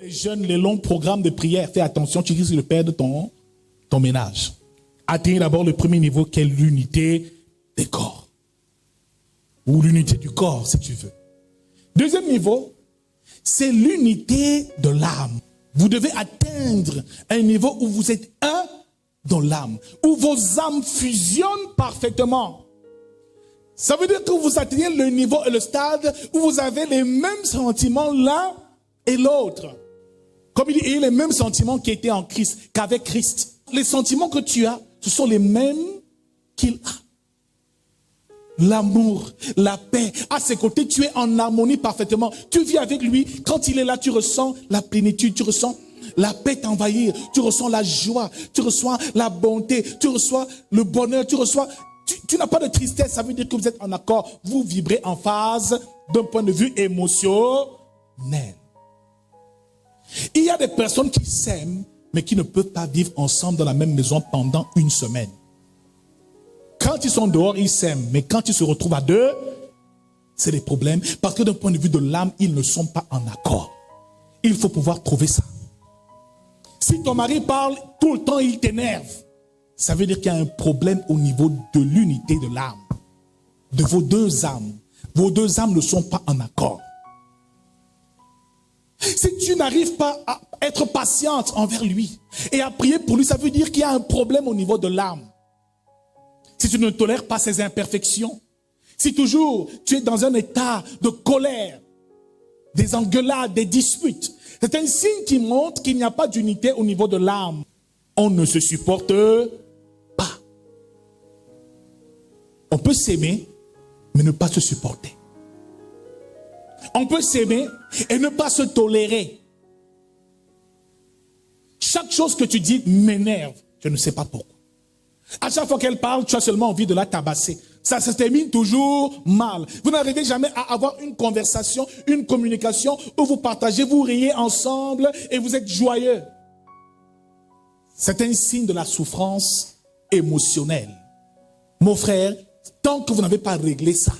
Les jeunes, les longs programmes de prière, fais attention, tu risques de perdre ton ménage. Atteignez d'abord le premier niveau qui est l'unité des corps. Ou l'unité du corps, si tu veux. Deuxième niveau, c'est l'unité de l'âme. Vous devez atteindre un niveau où vous êtes un dans l'âme, où vos âmes fusionnent parfaitement. Ça veut dire que vous atteignez le niveau et le stade où vous avez les mêmes sentiments l'un et l'autre. Comme il dit, ayez les mêmes sentiments qui étaient en Christ, qu'avec Christ. Les sentiments que tu as, ce sont les mêmes qu'il a. L'amour, la paix, à ses côtés, tu es en harmonie parfaitement. Tu vis avec lui, quand il est là, tu ressens la plénitude, tu ressens la paix t'envahir, tu ressens la joie, tu reçois la bonté, tu reçois le bonheur, tu n'as pas de tristesse, ça veut dire que vous êtes en accord, vous vibrez en phase d'un point de vue émotionnel. Il y a des personnes qui s'aiment, mais qui ne peuvent pas vivre ensemble dans la même maison pendant une semaine. Quand ils sont dehors, ils s'aiment, mais quand ils se retrouvent à deux, c'est des problèmes, parce que d'un point de vue de l'âme, ils ne sont pas en accord. Il faut pouvoir trouver ça. Si ton mari parle tout le temps, il t'énerve, ça veut dire qu'il y a un problème au niveau de l'unité de l'âme, de vos deux âmes. Vos deux âmes ne sont pas en accord. Si tu n'arrives pas à être patiente envers lui et à prier pour lui, ça veut dire qu'il y a un problème au niveau de l'âme. Si tu ne tolères pas ses imperfections, si toujours tu es dans un état de colère, des engueulades, des disputes, c'est un signe qui montre qu'il n'y a pas d'unité au niveau de l'âme. On ne se supporte pas. On peut s'aimer, mais ne pas se supporter. On peut s'aimer et ne pas se tolérer. Chaque chose que tu dis m'énerve. Je ne sais pas pourquoi. À chaque fois qu'elle parle, tu as seulement envie de la tabasser. Ça se termine toujours mal. Vous n'arrivez jamais à avoir une conversation, une communication où vous partagez, vous riez ensemble et vous êtes joyeux. C'est un signe de la souffrance émotionnelle. Mon frère, tant que vous n'avez pas réglé ça,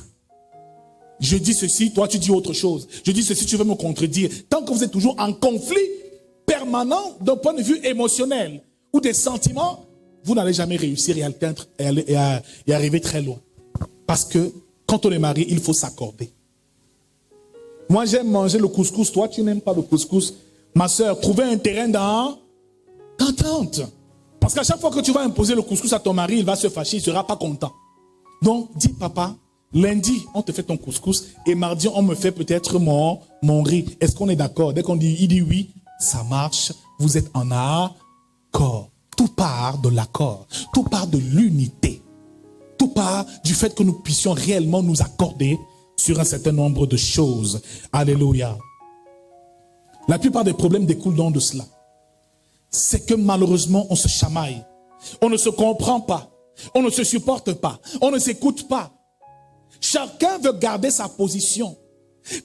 je dis ceci, toi tu dis autre chose. Je dis ceci, tu veux me contredire. Tant que vous êtes toujours en conflit permanent d'un point de vue émotionnel ou des sentiments, vous n'allez jamais réussir et arriver très loin. Parce que quand on est marié, il faut s'accorder. Moi, j'aime manger le couscous. Toi, tu n'aimes pas le couscous. Ma soeur, trouvez un terrain d'entente. Parce qu'à chaque fois que tu vas imposer le couscous à ton mari, il va se fâcher, il ne sera pas content. Donc, dis papa, lundi, on te fait ton couscous et mardi, on me fait peut-être mon riz. Est-ce qu'on est d'accord? Dès qu'on dit, il dit oui, ça marche. Vous êtes en accord. Tout part de l'accord. Tout part de l'unité. Tout part du fait que nous puissions réellement nous accorder sur un certain nombre de choses. Alléluia. La plupart des problèmes découlent donc de cela. C'est que malheureusement, on se chamaille. On ne se comprend pas. On ne se supporte pas. On ne s'écoute pas. Chacun veut garder sa position.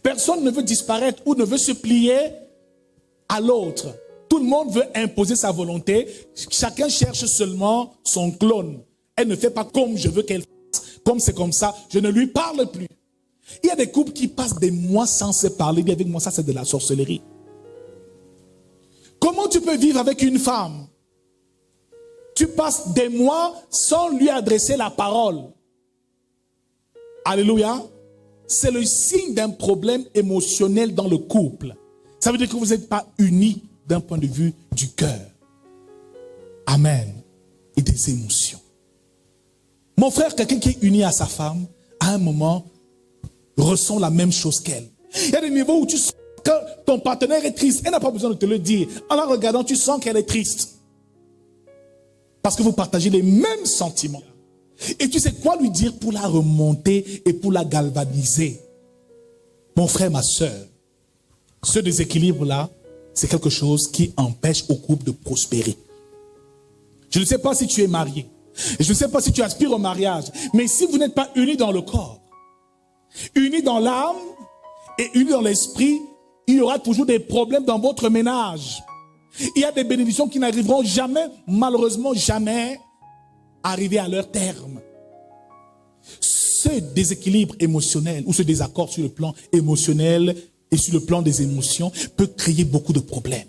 Personne ne veut disparaître ou ne veut se plier à l'autre. Tout le monde veut imposer sa volonté. Chacun cherche seulement son clone. Elle ne fait pas comme je veux qu'elle fasse. Comme c'est comme ça, je ne lui parle plus. Il y a des couples qui passent des mois sans se parler. Avec moi, ça c'est de la sorcellerie. Comment tu peux vivre avec une femme? Tu passes des mois sans lui adresser la parole. Alléluia. C'est le signe d'un problème émotionnel dans le couple. Ça veut dire que vous n'êtes pas unis d'un point de vue du cœur. Amen. Et des émotions. Mon frère, quelqu'un qui est uni à sa femme, à un moment, ressent la même chose qu'elle. Il y a des niveaux où tu sens que ton partenaire est triste. Elle n'a pas besoin de te le dire. En la regardant, tu sens qu'elle est triste. Parce que vous partagez les mêmes sentiments. Et tu sais quoi lui dire pour la remonter et pour la galvaniser. Mon frère, ma soeur, ce déséquilibre-là, c'est quelque chose qui empêche au couple de prospérer. Je ne sais pas si tu es marié. Je ne sais pas si tu aspires au mariage. Mais si vous n'êtes pas unis dans le corps, unis dans l'âme et unis dans l'esprit, il y aura toujours des problèmes dans votre ménage. Il y a des bénédictions qui n'arriveront jamais, malheureusement jamais, à arriver à leur terme. Ce déséquilibre émotionnel ou ce désaccord sur le plan émotionnel et sur le plan des émotions peut créer beaucoup de problèmes.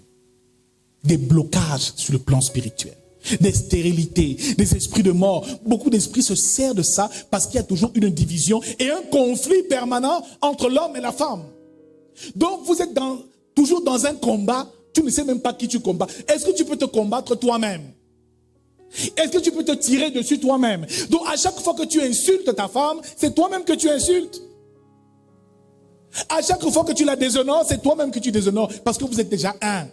Des blocages sur le plan spirituel. Des stérilités, des esprits de mort. Beaucoup d'esprits se servent de ça parce qu'il y a toujours une division et un conflit permanent entre l'homme et la femme. Donc vous êtes toujours dans un combat, tu ne sais même pas qui tu combats. Est-ce que tu peux te combattre toi-même? Est-ce que tu peux te tirer dessus toi-même? Donc à chaque fois que tu insultes ta femme, c'est toi-même que tu insultes. À chaque fois que tu la déshonores, c'est toi-même que tu déshonores parce que vous êtes déjà un.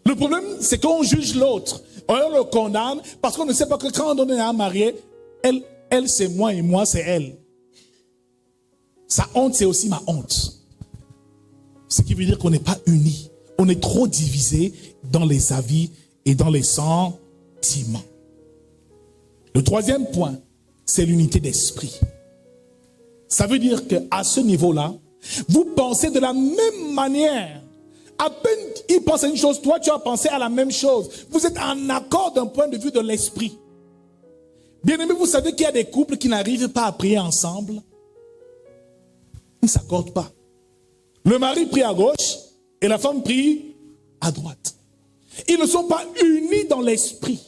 Le problème, c'est qu'on juge l'autre. On le condamne parce qu'on ne sait pas que quand on est un marié, elle c'est moi et moi c'est elle. Sa honte, c'est aussi ma honte. Ce qui veut dire qu'on n'est pas unis. On est trop divisés dans les avis et dans les sentiments. Le troisième point, c'est l'unité d'esprit. Ça veut dire qu'à ce niveau-là, vous pensez de la même manière. À peine il pense à une chose, toi tu as pensé à la même chose. Vous êtes en accord d'un point de vue de l'esprit. Bien aimé, vous savez qu'il y a des couples qui n'arrivent pas à prier ensemble. Ils ne s'accordent pas. Le mari prie à gauche et la femme prie à droite. Ils ne sont pas unis dans l'esprit.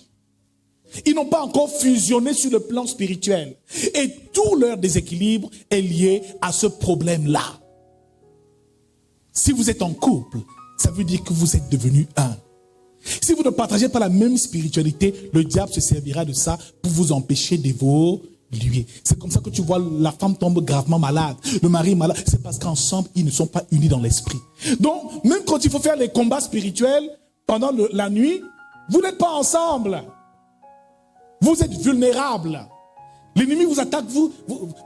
Ils n'ont pas encore fusionné sur le plan spirituel. Et tout leur déséquilibre est lié à ce problème-là. Si vous êtes en couple, ça veut dire que vous êtes devenus un. Si vous ne partagez pas la même spiritualité, le diable se servira de ça pour vous empêcher d'évoluer. C'est comme ça que tu vois la femme tombe gravement malade, le mari est malade. C'est parce qu'ensemble, ils ne sont pas unis dans l'esprit. Donc, même quand il faut faire les combats spirituels pendant la nuit, vous n'êtes pas ensemble. Vous êtes vulnérables. L'ennemi vous attaque, vous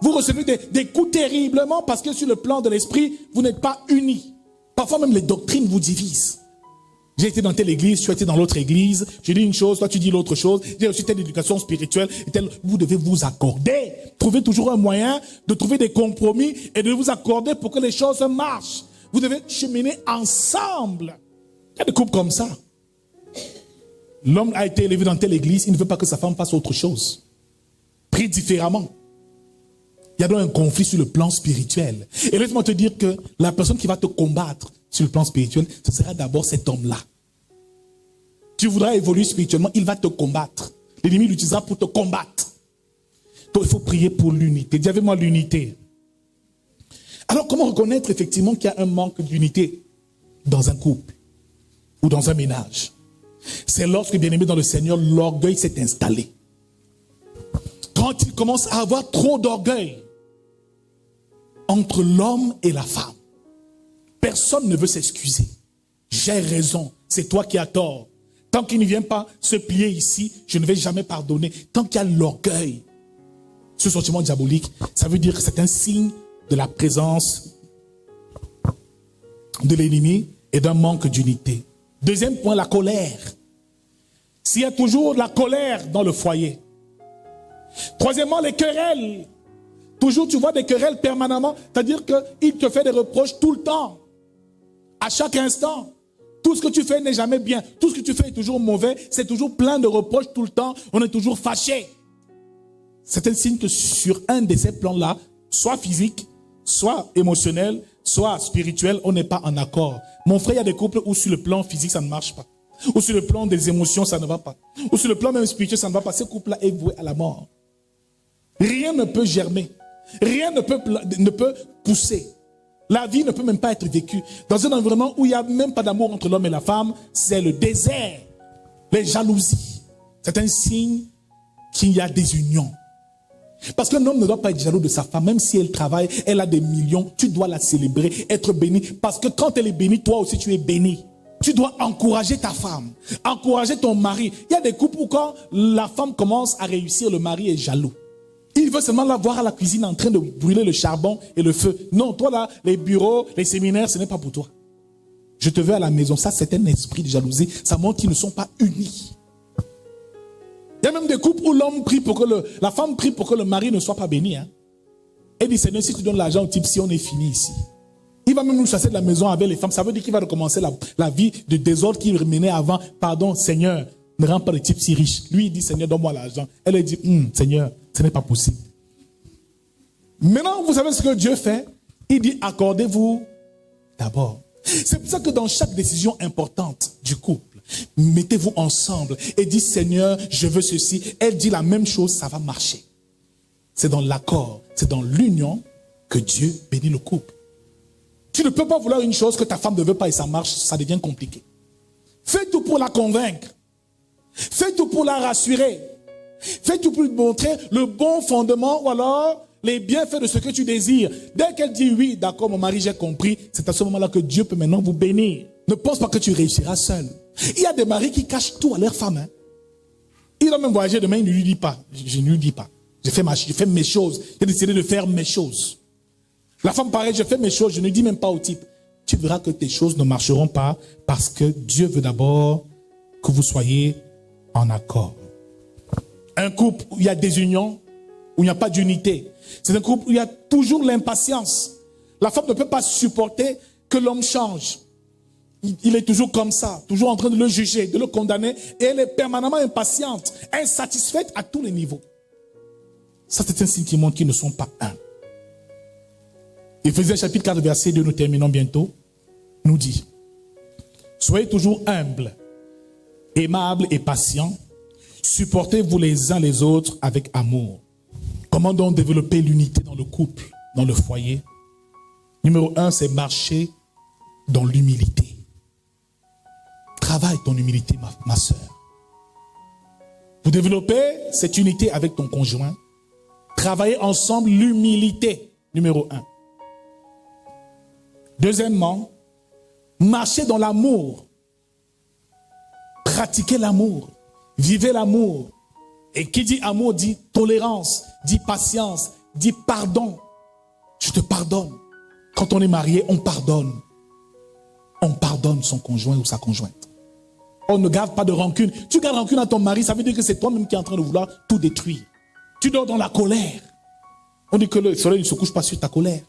recevez des coups terriblement parce que sur le plan de l'esprit, vous n'êtes pas unis. Parfois même les doctrines vous divisent. J'ai été dans telle église, tu as été dans l'autre église, je dis une chose, toi tu dis l'autre chose, j'ai reçu telle éducation spirituelle, vous devez vous accorder. Trouvez toujours un moyen de trouver des compromis et de vous accorder pour que les choses marchent. Vous devez cheminer ensemble. Il y a des couples comme ça. L'homme a été élevé dans telle église, il ne veut pas que sa femme fasse autre chose. Prie différemment. Il y a donc un conflit sur le plan spirituel. Et laisse-moi te dire que la personne qui va te combattre sur le plan spirituel, ce sera d'abord cet homme-là. Tu voudras évoluer spirituellement, il va te combattre. L'ennemi l'utilisera pour te combattre. Donc il faut prier pour l'unité. Dis avec moi l'unité. Alors comment reconnaître effectivement qu'il y a un manque d'unité dans un couple ou dans un ménage? C'est lorsque, bien aimé dans le Seigneur, l'orgueil s'est installé. Quand il commence à avoir trop d'orgueil entre l'homme et la femme, personne ne veut s'excuser. J'ai raison, c'est toi qui as tort. Tant qu'il ne vient pas se plier ici, je ne vais jamais pardonner. Tant qu'il y a l'orgueil, ce sentiment diabolique, ça veut dire que c'est un signe de la présence de l'ennemi et d'un manque d'unité. Deuxième point, la colère. S'il y a toujours la colère dans le foyer. Troisièmement, les querelles. Toujours tu vois des querelles permanemment. C'est-à-dire qu'il te fait des reproches tout le temps. À chaque instant. Tout ce que tu fais n'est jamais bien. Tout ce que tu fais est toujours mauvais. C'est toujours plein de reproches tout le temps. On est toujours fâché. C'est un signe que sur un de ces plans-là, soit physique, soit émotionnel, soit spirituel, on n'est pas en accord. Mon frère, il y a des couples où sur le plan physique, ça ne marche pas. Ou sur le plan des émotions, ça ne va pas. Ou sur le plan même spirituel, ça ne va pas. Ce couple-là est voué à la mort. Rien ne peut germer. Rien ne peut pousser. La vie ne peut même pas être vécue. Dans un environnement où il n'y a même pas d'amour entre l'homme et la femme, c'est le désert. Les jalousies. C'est un signe qu'il y a des unions. Parce qu'un homme ne doit pas être jaloux de sa femme, même si elle travaille, elle a des millions, tu dois la célébrer, être béni. Parce que quand elle est bénie, toi aussi tu es béni. Tu dois encourager ta femme, encourager ton mari. Il y a des couples où quand la femme commence à réussir, le mari est jaloux. Il veut seulement la voir à la cuisine en train de brûler le charbon et le feu. Non, toi là, les bureaux, les séminaires, ce n'est pas pour toi. Je te veux à la maison. Ça, c'est un esprit de jalousie. Ça montre qu'ils ne sont pas unis. Il y a même des couples où l'homme prie pour que la femme prie pour que le mari ne soit pas béni. Elle dit, Seigneur, si tu donnes l'argent au type, si on est fini ici. Il va même nous chasser de la maison avec les femmes. Ça veut dire qu'il va recommencer la vie de désordre qu'il menait avant. Pardon, Seigneur, ne rends pas le type si riche. Lui, il dit, Seigneur, donne-moi l'argent. Elle dit, Seigneur, ce n'est pas possible. Maintenant, vous savez ce que Dieu fait? Il dit, accordez-vous d'abord. C'est pour ça que dans chaque décision importante du couple, mettez-vous ensemble et dites Seigneur, je veux ceci. Elle dit la même chose, ça va marcher. C'est dans l'accord, c'est dans l'union que Dieu bénit le couple. Tu ne peux pas vouloir une chose que ta femme ne veut pas et ça marche, ça devient compliqué. Fais tout pour la convaincre. Fais tout pour la rassurer. Fais tout pour lui montrer le bon fondement ou alors les bienfaits de ce que tu désires. Dès qu'elle dit oui, d'accord, mon mari, j'ai compris, c'est à ce moment-là que Dieu peut maintenant vous bénir. Ne pense pas que tu réussiras seul. Il y a des maris qui cachent tout à leur femme. Hein. Il doit même voyager demain, il ne lui dit pas. Je ne lui dis pas. Je fais mes choses. J'ai décidé de faire mes choses. La femme, pareil, je fais mes choses, je ne dis même pas au type. Tu verras que tes choses ne marcheront pas parce que Dieu veut d'abord que vous soyez en accord. Un couple où il y a désunion, où il n'y a pas d'unité, c'est un couple où il y a toujours l'impatience. La femme ne peut pas supporter que l'homme change. Il est toujours comme ça, toujours en train de le juger, de le condamner, et elle est permanemment impatiente, insatisfaite à tous les niveaux. Ça, c'est un signe qui montre qu'ils ne sont pas un. Éphésiens chapitre 4, verset 2, nous terminons bientôt, nous dit, soyez toujours humbles, aimables et patients, supportez-vous les uns les autres avec amour. Comment donc développer l'unité dans le couple, dans le foyer? Numéro 1, c'est marcher dans l'humilité. Travaille ton humilité, ma soeur. Pour développer cette unité avec ton conjoint, travaillez ensemble l'humilité, numéro 1. Deuxièmement, marchez dans l'amour. Pratiquez l'amour. Vivez l'amour. Et qui dit amour dit tolérance, dit patience, dit pardon. Je te pardonne. Quand on est marié, on pardonne. On pardonne son conjoint ou sa conjointe. On ne garde pas de rancune. Tu gardes rancune à ton mari, ça veut dire que c'est toi-même qui es en train de vouloir tout détruire. Tu dors dans la colère. On dit que le soleil ne se couche pas sur ta colère.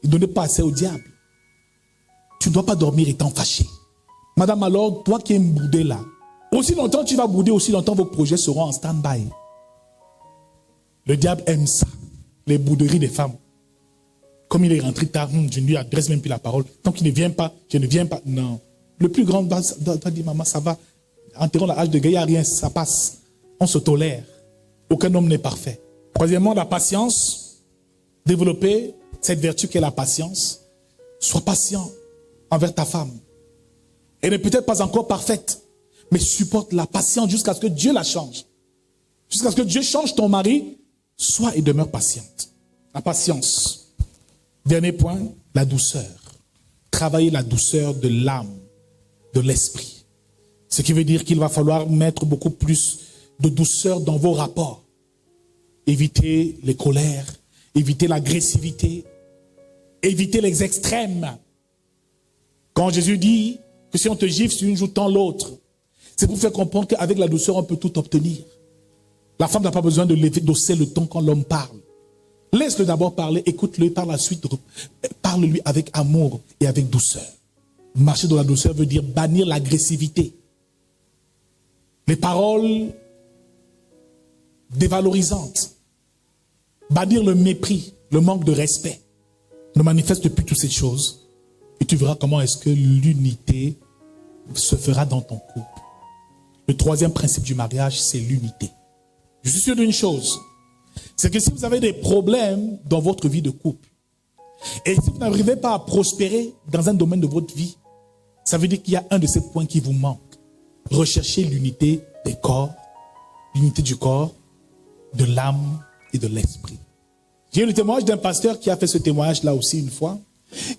Il ne donne pas assez au diable. Tu ne dois pas dormir étant fâché. Madame, alors, toi qui es boudé là, aussi longtemps tu vas bouder, aussi longtemps vos projets seront en stand-by. Le diable aime ça, les bouderies des femmes. Comme il est rentré tard, je ne lui adresse même plus la parole. Tant qu'il ne vient pas, je ne viens pas. Non. Le plus grand doit dire, maman, ça va. Enterrons la hache de guerre, il n'y a rien, ça passe. On se tolère. Aucun homme n'est parfait. Troisièmement, la patience. Développer cette vertu qu'est la patience. Sois patient envers ta femme. Elle n'est peut-être pas encore parfaite, mais supporte la patience jusqu'à ce que Dieu la change. Jusqu'à ce que Dieu change ton mari, sois et demeure patiente. La patience. Dernier point, la douceur. Travailler la douceur de l'âme, de l'esprit. Ce qui veut dire qu'il va falloir mettre beaucoup plus de douceur dans vos rapports. Éviter les colères, éviter l'agressivité, éviter les extrêmes. Quand Jésus dit que si on te gifle sur une joue, tends l'autre, c'est pour faire comprendre qu'avec la douceur, on peut tout obtenir. La femme n'a pas besoin de d'hausser le ton quand l'homme parle. Laisse-le d'abord parler, écoute-le, par la suite, parle-lui avec amour et avec douceur. Marcher dans la douceur veut dire bannir l'agressivité. Les paroles dévalorisantes. Bannir le mépris, le manque de respect. Ne manifeste plus toutes ces choses. Et tu verras comment est-ce que l'unité se fera dans ton couple. Le troisième principe du mariage, c'est l'unité. Je suis sûr d'une chose, c'est que si vous avez des problèmes dans votre vie de couple, et si vous n'arrivez pas à prospérer dans un domaine de votre vie, ça veut dire qu'il y a un de ces points qui vous manque. Recherchez l'unité des corps, l'unité du corps, de l'âme et de l'esprit. J'ai eu le témoignage d'un pasteur qui a fait ce témoignage-là aussi une fois,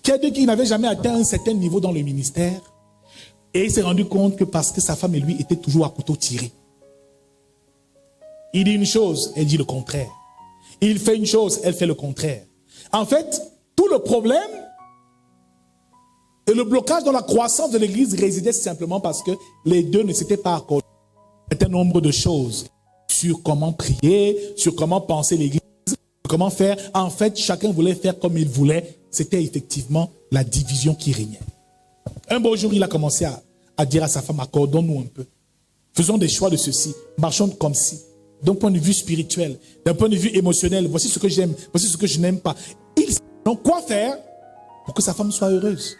qui a dit qu'il n'avait jamais atteint un certain niveau dans le ministère, et il s'est rendu compte que parce que sa femme et lui étaient toujours à couteau tiré. Il dit une chose, elle dit le contraire. Il fait une chose, elle fait le contraire. En fait, tout le problème et le blocage dans la croissance de l'Église résidait simplement parce que les deux ne s'étaient pas accordés un certain nombre de choses sur comment prier, sur comment penser l'Église, sur comment faire. En fait, chacun voulait faire comme il voulait. C'était effectivement la division qui régnait. Un beau jour, il a commencé à dire à sa femme, accordons-nous un peu. Faisons des choix de ceci. Marchons comme ci. D'un point de vue spirituel, d'un point de vue émotionnel, voici ce que j'aime, voici ce que je n'aime pas. Ils savent donc quoi faire pour que sa femme soit heureuse.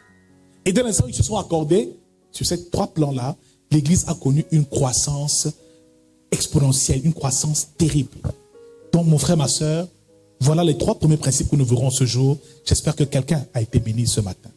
Et dès l'instant où ils se sont accordés, sur ces 3 plans-là, l'Église a connu une croissance exponentielle, une croissance terrible. Donc mon frère, ma soeur, voilà les 3 premiers principes que nous verrons ce jour. J'espère que quelqu'un a été béni ce matin.